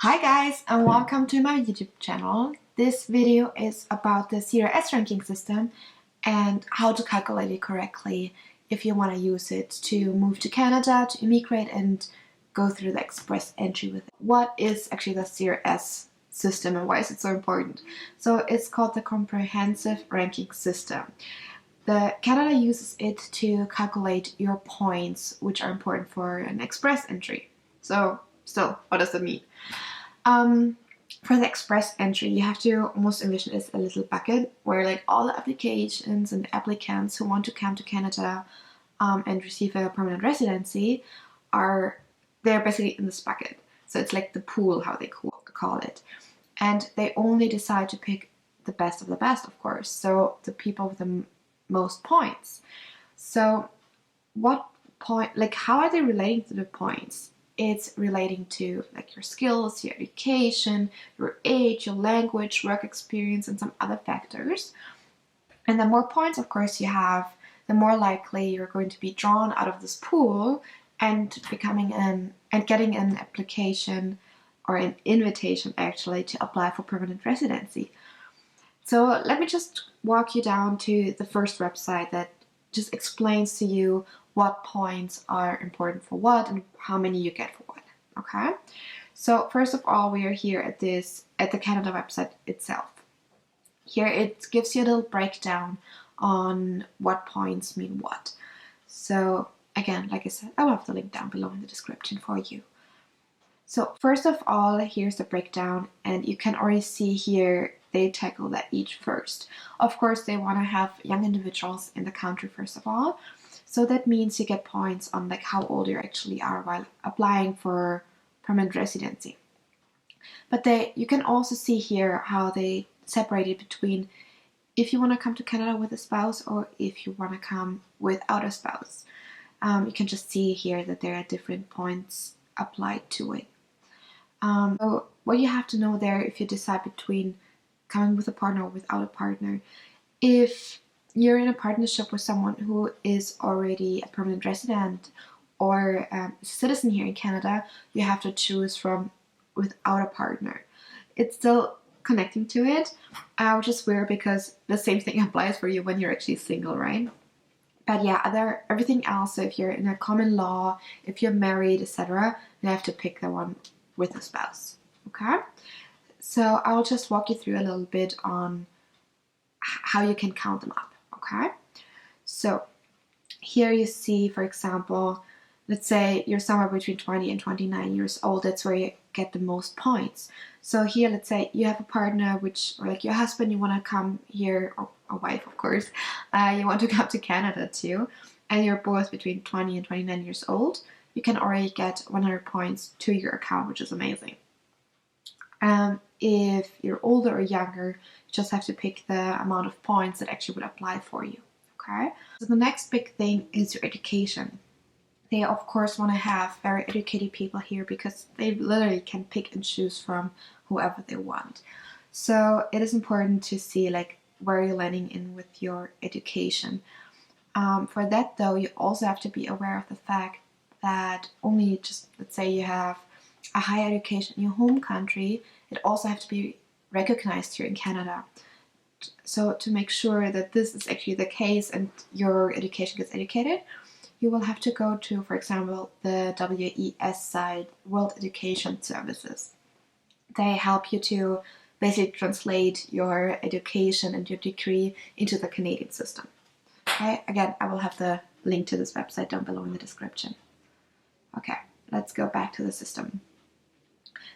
Hi guys, and welcome to my YouTube channel. This video is about the CRS ranking system and how to calculate it correctly if you want to use it to move to Canada, to immigrate and go through the express entry with it. What is actually the CRS system and why is it so important? So it's called the Comprehensive Ranking System. Canada uses it to calculate your points, which are important for an express entry. So still, what does that mean? For the express entry, you have to almost envision it as a little bucket where like all the applications and applicants who want to come to Canada and receive a permanent residency they're basically in this bucket. So it's like the pool, how they call it. And they only decide to pick the best of the best, of course. So the people with the most points. So how are they relating to the points? It's relating to like your skills, your education, your age, your language, work experience, and some other factors. And the more points, of course, you have, the more likely you're going to be drawn out of this pool and getting an application or an invitation actually to apply for permanent residency. So let me just walk you down to the first website that just explains to you what points are important for what and how many you get for what. Okay, so first of all, we are here at the Canada website itself. Here it gives you a little breakdown on what points mean what. So again, like I said, I will have the link down below in the description for you. So first of all, here's the breakdown, and you can already see here they tackle that each first. Of course, they want to have young individuals in the country first of all. So that means you get points on like how old you actually are while applying for permanent residency. But you can also see here how they separate it between if you want to come to Canada with a spouse or if you want to come without a spouse. You can just see here that there are different points applied to it. So what you have to know there, if you decide between coming with a partner or without a partner, if you're in a partnership with someone who is already a permanent resident or a citizen here in Canada, you have to choose from without a partner. It's still connecting to it, which is weird because the same thing applies for you when you're actually single, right? But yeah, everything else, so if you're in a common law, if you're married, etc., you have to pick the one with a spouse. Okay? So I'll just walk you through a little bit on how you can count them up. Okay, so here you see, for example, let's say you're somewhere between 20 and 29 years old. That's where you get the most points. So here, let's say you have a partner, or like your husband, you want to come here, or a wife, of course, you want to come to Canada too, and you're both between 20 and 29 years old. You can already get 100 points to your account, which is amazing. If you're older or younger, you just have to pick the amount of points that actually would apply for you. Okay, so the next big thing is your education. They of course want to have very educated people here because they literally can pick and choose from whoever they want. So it is important to see like where you're landing in with your education. For that though, you also have to be aware of the fact that only just, let's say you have a higher education in your home country, it also has to be recognized here in Canada. So to make sure that this is actually the case and your education gets educated, you will have to go to, for example, the WES site, World Education Services. They help you to basically translate your education and your degree into the Canadian system. Okay, again, I will have the link to this website down below in the description. Okay, let's go back to the system.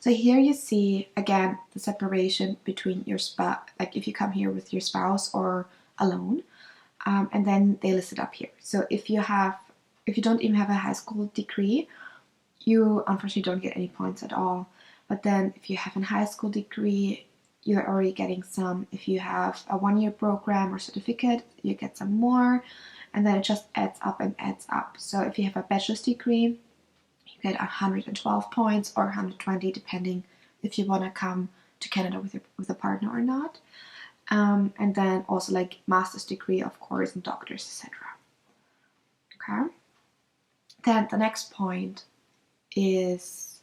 So here you see, again, the separation between your spouse, like if you come here with your spouse or alone, and then they list it up here. So if you don't even have a high school degree, you unfortunately don't get any points at all. But then if you have a high school degree, you're already getting some. If you have a one-year program or certificate, you get some more, and then it just adds up and adds up. So if you have a bachelor's degree, you get 112 points or 120 depending if you want to come to Canada with a partner or not. And then also like master's degree, of course, and doctors, etc. Okay. Then the next point is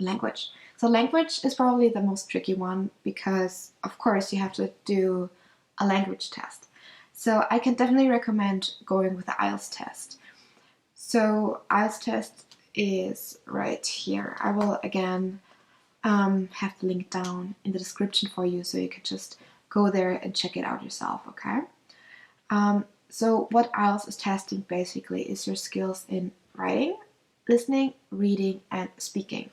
language. So language is probably the most tricky one because, of course, you have to do a language test. So I can definitely recommend going with the IELTS test. So IELTS test is right here. I will again have the link down in the description for you, so you can just go there and check it out yourself, okay? So what IELTS is testing basically is your skills in writing, listening, reading, and speaking.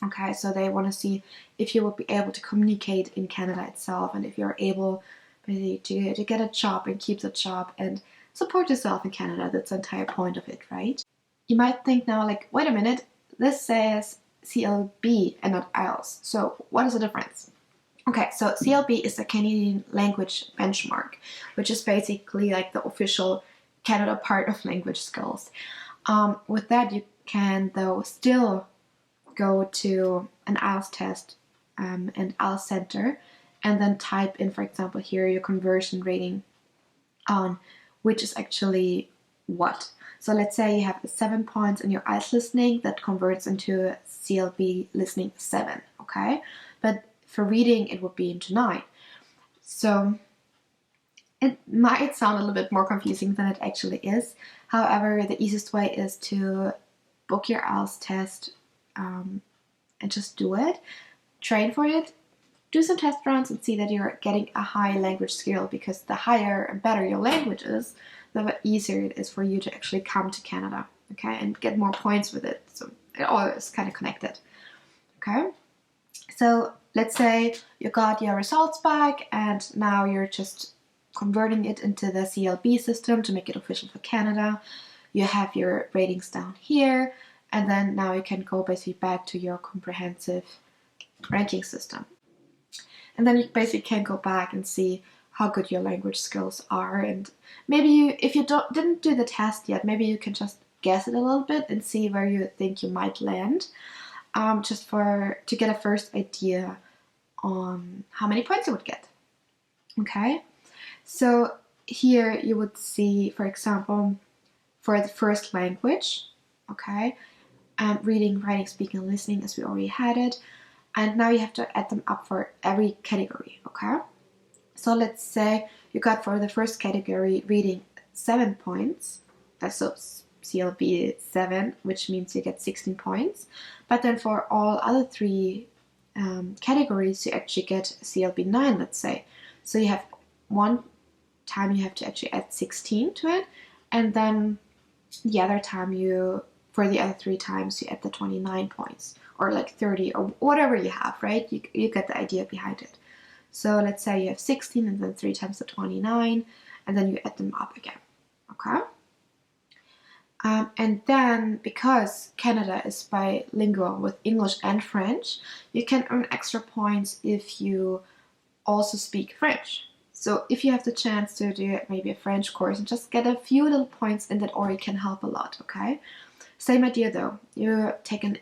Okay, so they want to see if you will be able to communicate in Canada itself, and if you're able basically to get a job and keep the job and support yourself in Canada. That's the entire point of it, right? You might think now, like, wait a minute, this says CLB and not IELTS. So what is the difference? Okay, so CLB is the Canadian language benchmark, which is basically like the official Canada part of language skills. With that, you can though still go to an IELTS test and IELTS Center, and then type in, for example, here your conversion rating on which is actually what. So let's say you have 7 points in your IELTS listening, that converts into CLB listening 7, okay? But for reading, it would be into 9. So it might sound a little bit more confusing than it actually is. However, the easiest way is to book your IELTS test and just do it. Train for it. Do some test runs and see that you're getting a high language skill, because the higher and better your language is, the easier it is for you to actually come to Canada, okay, and get more points with it. So it all is kind of connected, okay? So let's say you got your results back and now you're just converting it into the CLB system to make it official for Canada. You have your ratings down here, and then now you can go basically back to your comprehensive ranking system. And then you basically can go back and see how good your language skills are. And maybe you, if you didn't do the test yet, maybe you can just guess it a little bit and see where you think you might land, just to get a first idea on how many points you would get. Okay, so here you would see, for example, for the first language, okay, reading, writing, speaking, and listening, as we already had it. And now you have to add them up for every category, okay? So let's say you got for the first category reading 7 points. So CLB 7, which means you get 16 points. But then for all other 3 categories, you actually get CLB 9, let's say. So you have one time you have to actually add 16 to it. And then the other time for the other 3 times, you add the 29 points. Or like 30, or whatever you have, right? You get the idea behind it. So let's say you have 16 and then 3 times the 29, and then you add them up again, okay? And then, because Canada is bilingual with English and French, you can earn extra points if you also speak French. So if you have the chance to do maybe a French course and just get a few little points in that, or it can help a lot, okay? Same idea though, you take an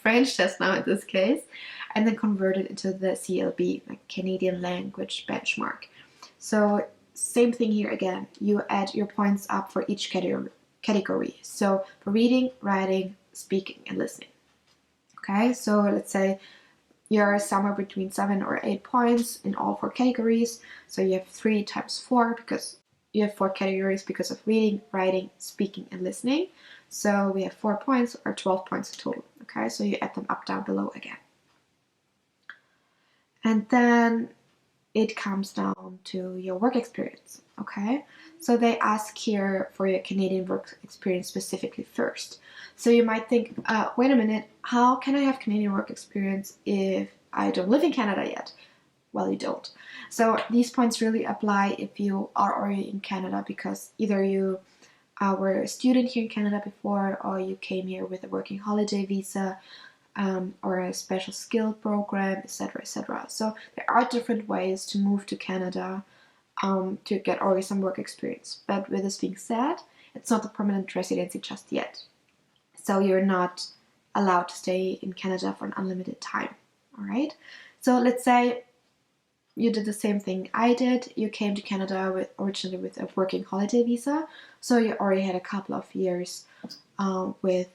French test now in this case, and then convert it into the CLB, like Canadian Language Benchmark. So same thing here again, you add your points up for each category. So for reading, writing, speaking, and listening. Okay, so let's say you're somewhere between 7 or 8 points in all 4 categories. So you have 3 times 4 because you have 4 categories because of reading, writing, speaking, and listening. So we have 4 points or 12 points in total. Okay, so you add them up down below again. And then it comes down to your work experience. Okay, so they ask here for your Canadian work experience specifically first. So you might think, wait a minute, how can I have Canadian work experience if I don't live in Canada yet? Well, you don't. So these points really apply if you are already in Canada, because either you were a student here in Canada before, or you came here with a working holiday visa, or a special skill program, etc., etc. So there are different ways to move to Canada to get already some work experience. But with this being said, it's not a permanent residency just yet. So you're not allowed to stay in Canada for an unlimited time. All right. So let's say you did the same thing I did. You came to Canada originally with a working holiday visa. So you already had a couple of years with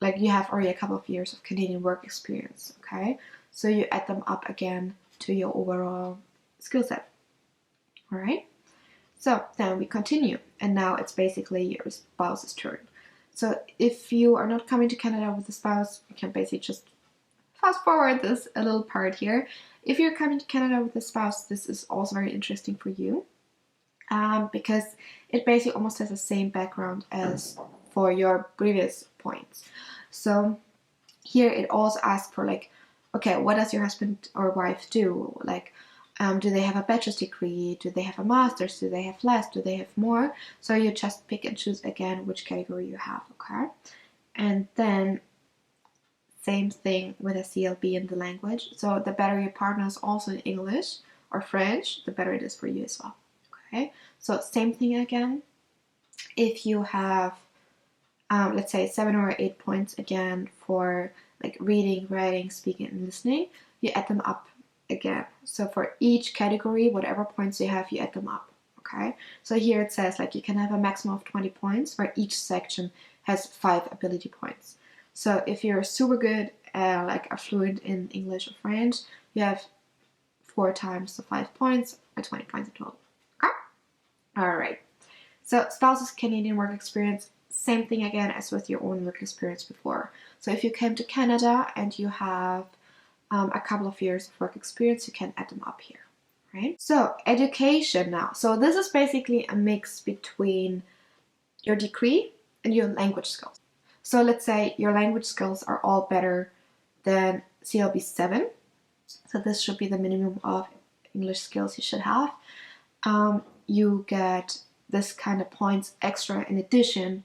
like you have already a couple of years of Canadian work experience, okay? So you add them up again to your overall skill set, all right? So then we continue, and now it's basically your spouse's turn. So if you are not coming to Canada with a spouse, you can basically just fast forward this a little part here. If you're coming to Canada with a spouse, this is also very interesting for you, because it basically almost has the same background as for your previous points. So here it also asks for like, okay, what does your husband or wife do? Like, do they have a bachelor's degree? Do they have a master's? Do they have less? Do they have more? So you just pick and choose again which category you have, okay? And then same thing with a CLB in the language. So the better your partner is also in English or French, the better it is for you as well, okay? So same thing again. If you have, let's say 7 or 8 points again for like reading, writing, speaking, and listening, you add them up again. So for each category, whatever points you have, you add them up, okay? So here it says like you can have a maximum of 20 points where each section has 5 ability points. So if you're super good, like are fluent in English or French, you have 4 times the 5 points or 20 points in total, okay? All right. So spouse's Canadian work experience, same thing again as with your own work experience before. So if you came to Canada and you have a couple of years of work experience, you can add them up here, right? So education now. So this is basically a mix between your degree and your language skills. So let's say your language skills are all better than CLB 7. So this should be the minimum of English skills you should have. You get this kind of points extra in addition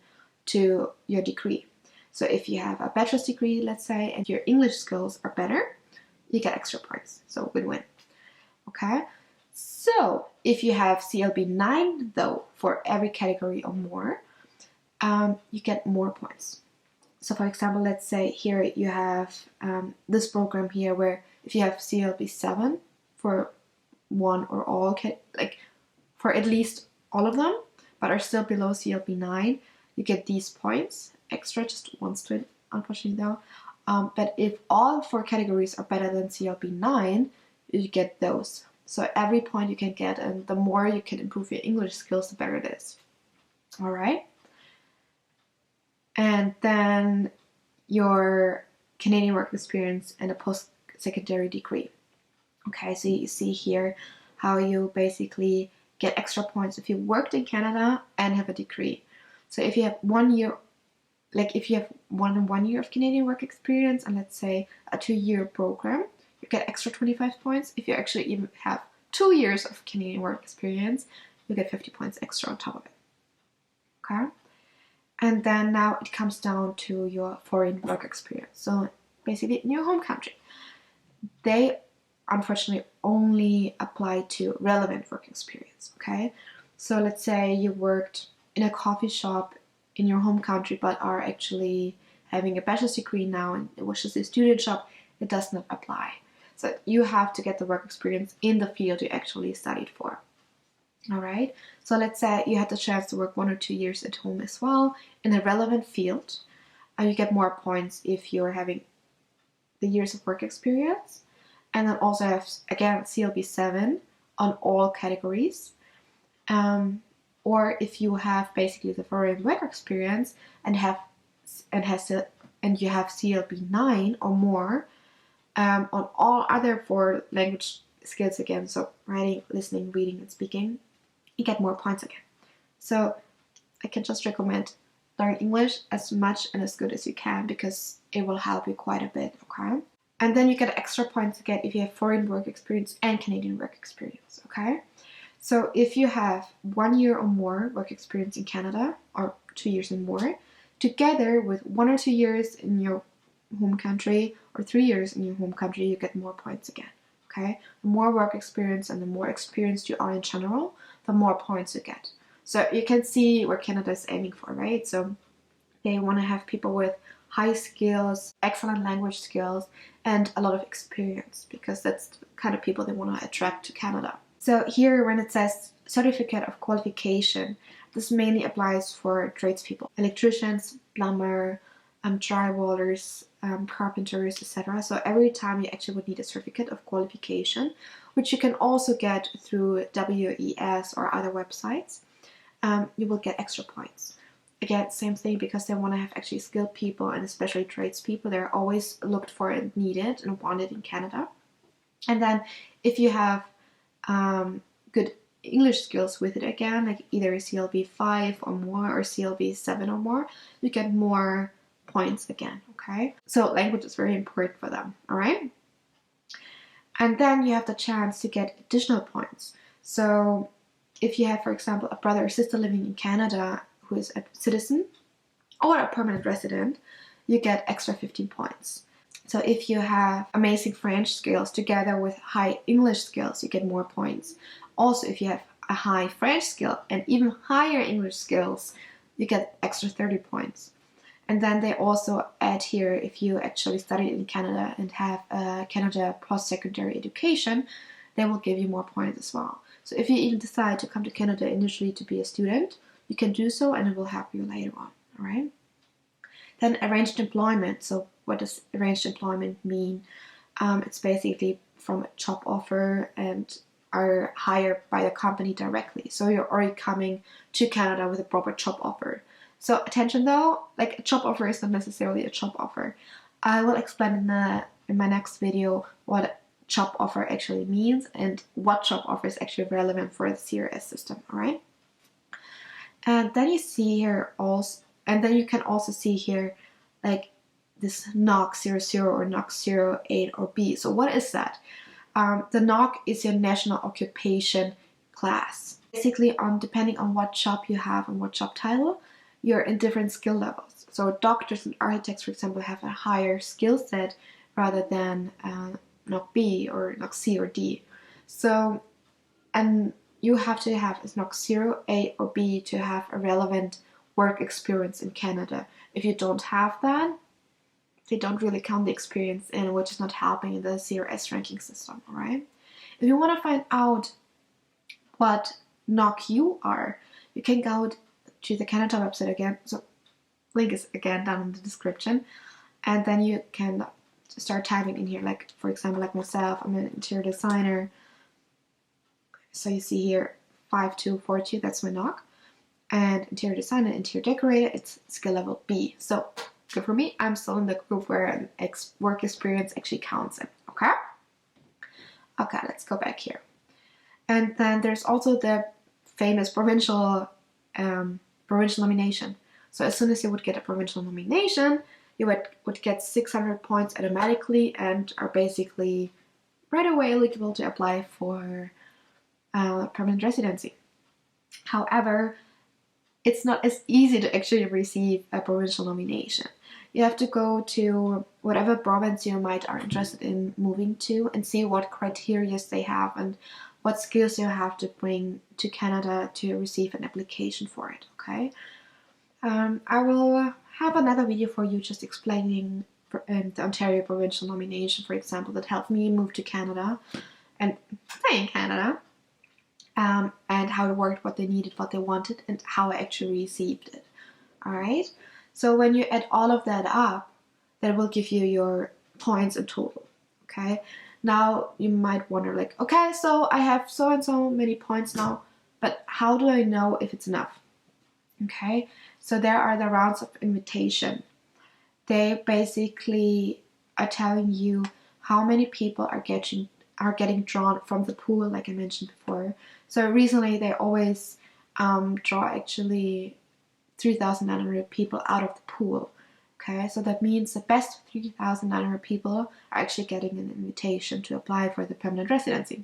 to your degree. So if you have a bachelor's degree, let's say, and your English skills are better, you get extra points. So win-win. Okay. So if you have CLB 9 though, for every category or more, you get more points. So for example, let's say here you have this program here where if you have CLB 7 for one or all, like for at least all of them, but are still below CLB 9, you get these points extra, just once to it, unfortunately though. But if all 4 categories are better than CLB 9, you get those. So every point you can get, and the more you can improve your English skills, the better it is. All right. And then your Canadian work experience and a post-secondary degree. Okay, so you see here how you basically get extra points if you worked in Canada and have a degree. So if you have 1 year, like if you have 1 year of Canadian work experience and let's say a 2-year program, you get extra 25 points. If you actually even have 2 years of Canadian work experience, you get 50 points extra on top of it. Okay? And then now it comes down to your foreign work experience. So basically in your home country. They unfortunately only apply to relevant work experience, okay? So let's say you worked in a coffee shop in your home country but are actually having a bachelor's degree now and it was just a student shop, it does not apply. So you have to get the work experience in the field you actually studied for. All right, so let's say you had the chance to work 1 or 2 years at home as well in a relevant field. You get more points if you're having the years of work experience. And then also have, again, CLB 7 on all categories. Or if you have basically the foreign work experience and you have CLB 9 or more on all other 4 language skills again, so writing, listening, reading, and speaking, you get more points again. So I can just recommend learn English as much and as good as you can because it will help you quite a bit, okay? And then you get extra points again if you have foreign work experience and Canadian work experience, okay? So if you have 1 year or more work experience in Canada, or 2 years and more, together with 1 or 2 years in your home country, or 3 years in your home country, you get more points again, okay? The more work experience and the more experienced you are in general, the more points you get. So you can see where Canada is aiming for, right? So they want to have people with high skills, excellent language skills, and a lot of experience because that's the kind of people they want to attract to Canada. So here when it says certificate of qualification, this mainly applies for tradespeople, electricians, plumber, drywallers, carpenters, etc. So every time you actually would need a certificate of qualification, which you can also get through WES or other websites. You will get extra points. Again, same thing, because they want to have actually skilled people, and especially tradespeople. They're always looked for and needed and wanted in Canada. And then if you have good English skills with it, again, like either CLB 5 or more or CLB 7 or more, you get more points again, okay? So language is very important for them, all right? And then you have the chance to get additional points. So if you have, for example, a brother or sister living in Canada who is a citizen or a permanent resident, you get extra 15 points. So if you have amazing French skills together with high English skills, you get more points. Also, if you have a high French skill and even higher English skills, you get extra 30 points. And then they also add here, if you actually studied in Canada and have a Canada post-secondary education, they will give you more points as well. So if you even decide to come to Canada initially to be a student, you can do so, and it will help you later on, all right? Then arranged employment. So what does arranged employment mean? It's basically from a job offer and are hired by the company directly. So you're already coming to Canada with a proper job offer. So attention though, like a job offer is not necessarily a job offer. I will explain in my next video what job offer actually means and what job offer is actually relevant for the CRS system, all right? And then you see here also, and then you can also see here like this NOC 00 or NOC 08 or B. So what is that? The NOC is your national occupation class. Basically, depending on what job you have and what job title, you're in different skill levels. So doctors and architects, for example, have a higher skill set rather than NOC B or NOC C or D. So, and you have to have a NOC 0, A or B to have a relevant work experience in Canada. If you don't have that, they don't really count the experience in, which is not helping in the CRS ranking system, alright? If you want to find out what NOC you are, you can go to the Canada website again. So link is again down in the description. And then you can start typing in here, like for example, like myself, I'm an interior designer. So you see here 5242, that's my NOC. And interior designer, interior decorator, it's skill level B. So good for me, I'm still in the group where an work experience actually counts in, okay? Okay, let's go back here. And then there's also the famous provincial nomination. So as soon as you would get a provincial nomination, you would get 600 points automatically and are basically right away eligible to apply for permanent residency. However, it's not as easy to actually receive a provincial nomination. You have to go to whatever province you might are interested in moving to and see what criteria they have and what skills you have to bring to Canada to receive an application for it, okay? I will have another video for you just explaining the Ontario provincial nomination, for example, that helped me move to Canada and stay in Canada. And how it worked, what they needed, what they wanted, and how I actually received it. Alright? So when you add all of that up, that will give you your points in total. Okay? Now you might wonder like, okay, so I have so and so many points now, but how do I know if it's enough? Okay? So there are the rounds of invitation. They basically are telling you how many people are getting drawn from the pool, like I mentioned before. So recently they always draw actually 3,900 people out of the pool. Okay, so that means the best 3,900 people are actually getting an invitation to apply for the permanent residency.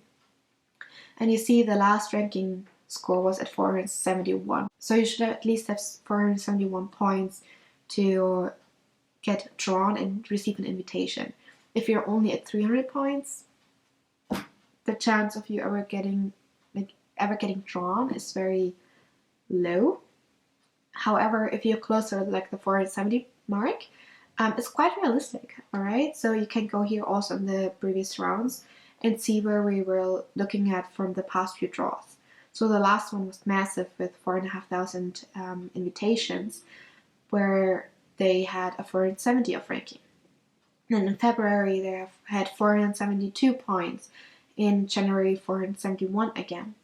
And you see the last ranking score was at 471. So you should at least have 471 points to get drawn and receive an invitation. If you're only at 300 points, the chance of you ever getting drawn is very low. However, if you're closer to like the 470 mark, it's quite realistic, alright? So you can go here also in the previous rounds and see where we were looking at from the past few draws. So the last one was massive with 4,500 invitations, where they had a 470 of ranking. And in February, they have had 472 points. In January, 471 again.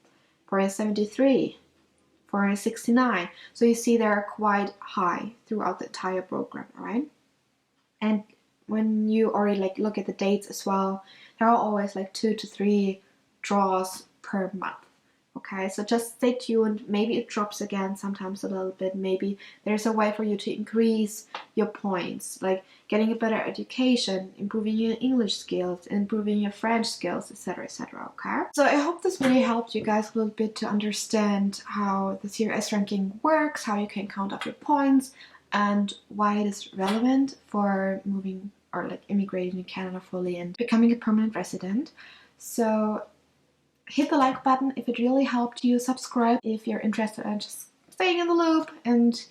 473, 469. So you see they're quite high throughout the entire program, right? And when you already like look at the dates as well, there are always like 2 to 3 draws per month. Okay, so just stay tuned. Maybe it drops again sometimes a little bit. Maybe there's a way for you to increase your points, like getting a better education, improving your English skills, improving your French skills, etc., etc. Okay, so I hope this really helped you guys a little bit to understand how the CRS ranking works, how you can count up your points, and why it is relevant for moving or like immigrating to Canada fully and becoming a permanent resident. So hit the like button if it really helped you. Subscribe if you're interested in just staying in the loop and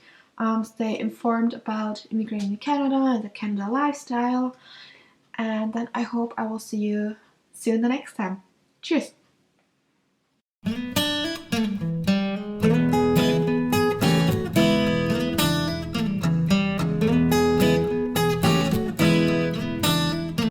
stay informed about immigrating to Canada and the Canada lifestyle. And then I hope I will see you soon the next time. Cheers!